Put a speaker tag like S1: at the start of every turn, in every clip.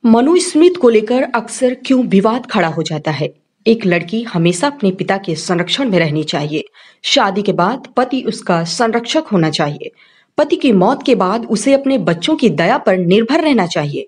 S1: मनु स्मृति को लेकर अक्सर क्यों विवाद खड़ा हो जाता है। एक लड़की हमेशा अपने पिता के संरक्षण में रहनी चाहिए। शादी के बाद पति उसका संरक्षक होना चाहिए। पति की मौत के बाद उसे अपने बच्चों की दया पर निर्भर रहना चाहिए।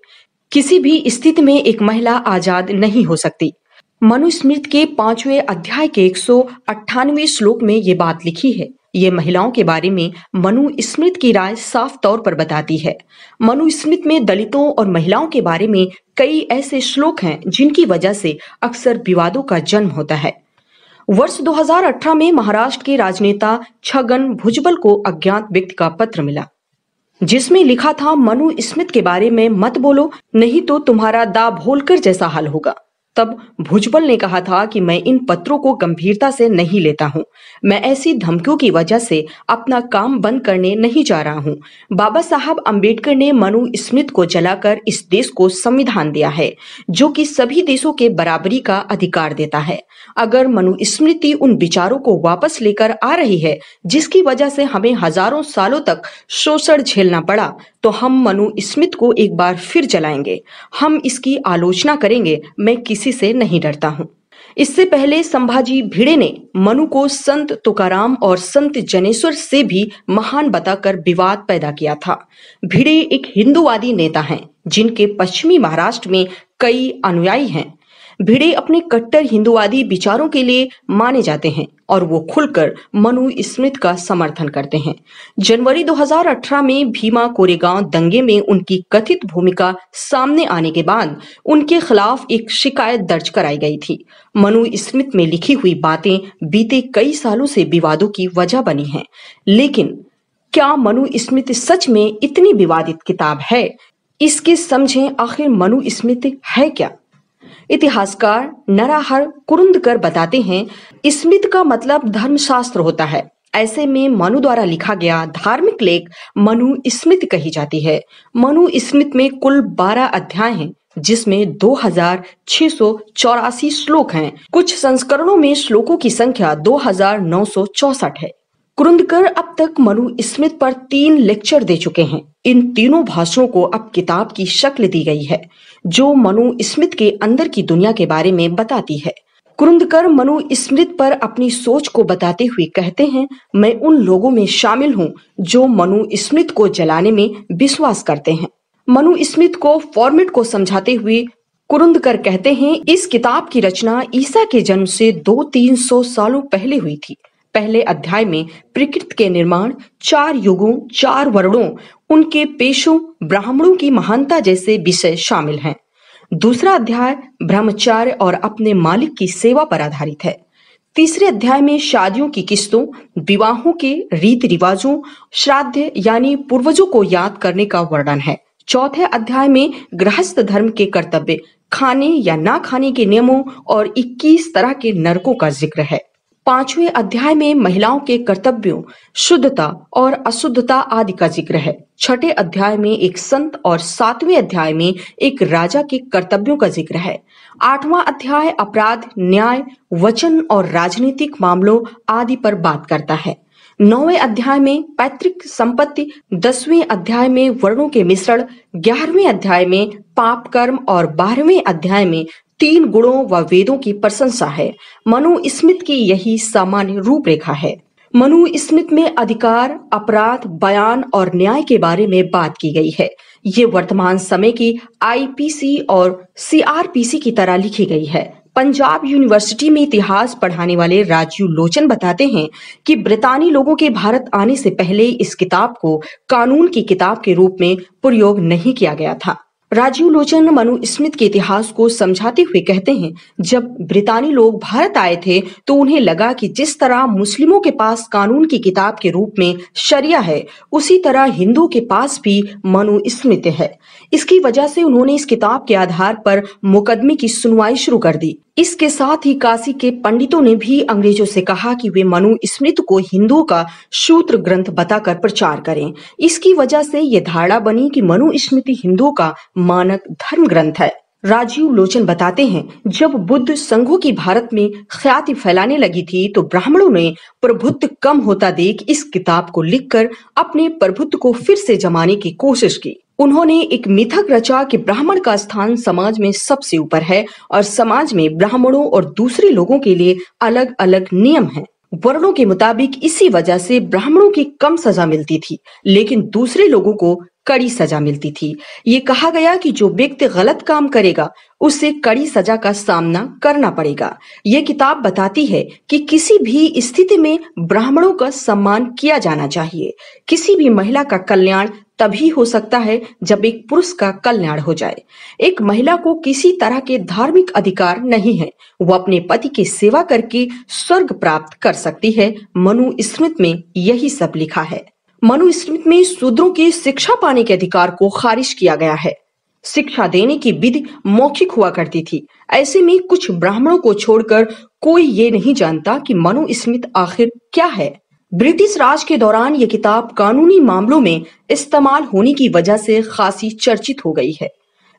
S1: किसी भी स्थिति में एक महिला आजाद नहीं हो सकती। मनु स्मृति के 5वें अध्याय के 198वें श्लोक में ये बात लिखी है। ये महिलाओं के बारे में मनु स्मृति की राय साफ तौर पर बताती है। मनु स्मृति में दलितों और महिलाओं के बारे में कई ऐसे श्लोक हैं जिनकी वजह से अक्सर विवादों का जन्म होता है। वर्ष 2018 में महाराष्ट्र के राजनेता छगन भुजबल को अज्ञात व्यक्ति का पत्र मिला, जिसमें लिखा था, मनु स्मृति के बारे में मत बोलो, नहीं तो तुम्हारा दाभोलकर जैसा हाल होगा। तब भुजबल ने कहा था कि मैं इन पत्रों को गंभीरता से नहीं लेता हूं। मैं ऐसी धमकियों की वजह से अपना काम बंद करने नहीं जा रहा हूं। बाबा साहब अंबेडकर ने मनु स्मृति को जलाकर इस देश को संविधान दिया है, जो कि सभी देशों के बराबरी का अधिकार देता है। अगर मनु स्मृति उन विचारों को वापस लेकर आ रही है जिसकी वजह से हमें हजारों सालों तक शोषण झेलना पड़ा, तो हम मनु स्मृति को एक बार फिर जलाएंगे। हम इसकी आलोचना करेंगे। मैं किसी से नहीं डरता हूं। इससे पहले संभाजी भिड़े ने मनु को संत तुकाराम और संत जनेश्वर से भी महान बताकर विवाद पैदा किया था। भिड़े एक हिंदूवादी नेता हैं, जिनके पश्चिमी महाराष्ट्र में कई अनुयायी हैं। भिड़े अपने कट्टर हिंदूवादी विचारों के लिए माने जाते हैं और वो खुलकर मनु स्मृति का समर्थन करते हैं। जनवरी 2018 में भीमा कोरेगांव दंगे में उनकी कथित भूमिका सामने आने के बाद उनके खिलाफ एक शिकायत दर्ज कराई गई थी। मनु स्मृति में लिखी हुई बातें बीते कई सालों से विवादों की वजह बनी हैं। लेकिन क्या मनु स्मृति सच में इतनी विवादित किताब है? इसके समझें आखिर मनु स्मृति है क्या। इतिहासकार नरहर कुरुंदकर बताते हैं, स्मृति का मतलब धर्मशास्त्र होता है। ऐसे में मनु द्वारा लिखा गया धार्मिक लेख मनु स्मृति कही जाती है। मनु स्मृति में कुल 12 अध्याय हैं, जिसमें 2684 श्लोक हैं। कुछ संस्करणों में श्लोकों की संख्या 2964 है। कुरुंदकर अब तक मनु स्मृति पर 3 लेक्चर दे चुके हैं। इन तीनों भाषणों को अब किताब की शक्ल दी गई है, जो मनु स्मृति के अंदर की दुनिया के बारे में बताती है। कुरुंदकर मनु स्मृति पर अपनी सोच को बताते हुए कहते हैं, मैं उन लोगों में शामिल हूं जो मनु स्मृति को जलाने में विश्वास करते हैं। मनु स्मृति को फॉर्मेट को समझाते हुए कुरुंदकर कहते हैं, इस किताब की रचना ईसा के जन्म से 200-300 सालों पहले हुई थी। पहले अध्याय में प्रकृति के निर्माण, 4 युगों, 4 वर्णों, उनके पेशों, ब्राह्मणों की महानता जैसे विषय शामिल हैं। दूसरा अध्याय ब्रह्मचार्य और अपने मालिक की सेवा पर आधारित है। तीसरे अध्याय में शादियों की किस्तों, विवाहों के रीति रिवाजों, श्राद्ध यानी पूर्वजों को याद करने का वर्णन है। चौथे अध्याय में गृहस्थ धर्म के कर्तव्य, खाने या ना खाने के नियमों और 21 तरह के नरकों का जिक्र है। 5वें अध्याय में महिलाओं के कर्तव्यों, शुद्धता और अशुद्धता आदि का जिक्र है। 6ठे अध्याय में एक संत और 7वें अध्याय में एक राजा के कर्तव्यों का जिक्र है। 8वां अध्याय अपराध, न्याय, वचन और राजनीतिक मामलों आदि पर बात करता है। 9वें अध्याय में पैतृक संपत्ति, 10वें अध्याय में वर्णों के मिश्रण, 11वें अध्याय में पाप कर्म और 12वें अध्याय में 3 गुणों व वेदों की प्रशंसा है। मनु स्मृति की यही सामान्य रूपरेखा है। मनु स्मृति में अधिकार, अपराध, बयान और न्याय के बारे में बात की गई है। ये वर्तमान समय की आईपीसी और सीआरपीसी की तरह लिखी गई है। पंजाब यूनिवर्सिटी में इतिहास पढ़ाने वाले राजीव लोचन बताते हैं कि ब्रितानी लोगों के भारत आने से पहले इस किताब को कानून की किताब के रूप में प्रयोग नहीं किया गया था। राजीव लोचन मनु स्मृति के इतिहास को समझाते हुए कहते हैं, जब ब्रितानी लोग भारत आए थे तो उन्हें लगा कि जिस तरह मुस्लिमों के पास कानून की किताब के रूप में शरिया है, उसी तरह हिंदुओं के पास भी मनु स्मृति है। इसकी वजह से उन्होंने इस किताब के आधार पर मुकदमे की सुनवाई शुरू कर दी। इसके साथ ही काशी के पंडितों ने भी अंग्रेजों से कहा कि वे मनु स्मृति को हिंदुओं का सूत्र ग्रंथ बताकर प्रचार करें। इसकी वजह से ये धारणा बनी कि मनु स्मृति हिंदुओं का मानक धर्म ग्रंथ है। राजीव लोचन बताते हैं, जब बुद्ध संघों की भारत में ख्याति फैलाने लगी थी तो ब्राह्मणों ने प्रभुत्व कम होता देख इस किताब को लिखकर अपने प्रभुत्व को फिर से जमाने की कोशिश की। उन्होंने एक मिथक रचा कि ब्राह्मण का स्थान समाज में सबसे ऊपर है और समाज में ब्राह्मणों और दूसरे लोगों के लिए अलग अलग नियम हैं। वर्णों के मुताबिक इसी वजह से ब्राह्मणों की कम सजा मिलती थी, लेकिन दूसरे लोगों को कड़ी सजा मिलती थी। ये कहा गया कि जो व्यक्ति गलत काम करेगा उसे कड़ी सजा का सामना करना पड़ेगा। ये किताब बताती है कि किसी भी स्थिति में ब्राह्मणों का सम्मान किया जाना चाहिए। किसी भी महिला का कल्याण तभी हो सकता है जब एक पुरुष का कल्याण हो जाए। एक महिला को किसी तरह के धार्मिक अधिकार नहीं है, वो अपने पति की सेवा करके स्वर्ग प्राप्त कर सकती है। मनु स्मृति में यही सब लिखा है। मनु स्मृति में शूद्रों की शिक्षा पाने के अधिकार को खारिज किया गया है। शिक्षा देने की विधि मौखिक हुआ करती थी। ऐसे में कुछ ब्राह्मणों को छोड़कर कोई ये नहीं जानता कि मनु स्मृति आखिर क्या है। ब्रिटिश राज के दौरान ये किताब कानूनी मामलों में इस्तेमाल होने की वजह से खासी चर्चित हो गई है।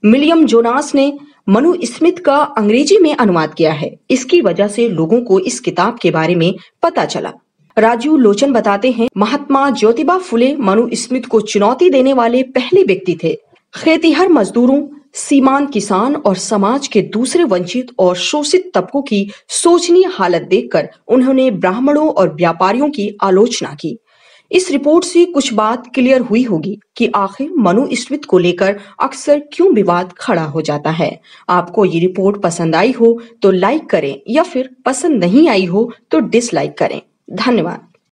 S1: विलियम जोनास ने मनु स्मृति का अंग्रेजी में अनुवाद किया है। इसकी वजह से लोगों को इस किताब के बारे में पता चला। राजू लोचन बताते हैं, महात्मा ज्योतिबा फुले मनु स्मृति को चुनौती देने वाले पहले व्यक्ति थे। खेतीहर मजदूरों, सीमांत किसान और समाज के दूसरे वंचित और शोषित तबकों की शोचनीय हालत देखकर उन्होंने ब्राह्मणों और व्यापारियों की आलोचना की। इस रिपोर्ट से कुछ बात क्लियर हुई होगी कि आखिर मनु स्मृति को लेकर अक्सर क्यों विवाद खड़ा हो जाता है। आपको ये रिपोर्ट पसंद आई हो तो लाइक करें या फिर पसंद नहीं आई हो तो डिसलाइक करें। धन्यवाद।